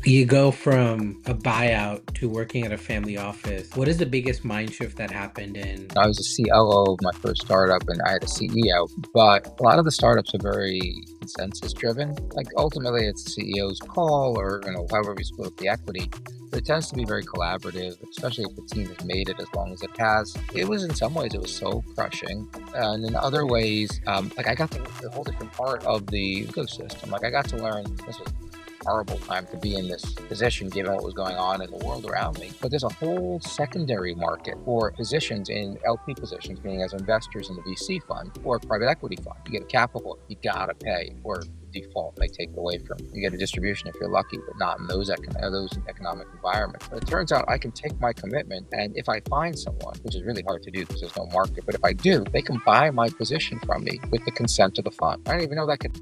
You go from a buyout to working at a family office. What is the biggest mind shift that happened in? I was a COO of my first startup and I had a CEO, but a lot of the startups are very consensus driven. Like ultimately it's the CEO's call or, however we split up the equity. But it tends to be very collaborative, especially if the team has made it as long as it has. It was in some ways, it was soul crushing. And in other ways, like I got to the whole different part of the ecosystem. Like I got to learn, this was horrible time to be in this position given what was going on in the world around me. But there's a whole secondary market for positions in LP positions, meaning as investors in the VC fund or private equity fund. You get a capital, you gotta pay, or default, they take it away from you. You get a distribution if you're lucky, but not in those economic environments. But it turns out I can take my commitment, and if I find someone, which is really hard to do because there's no market, but if I do, they can buy my position from me with the consent of the fund. I didn't even know that could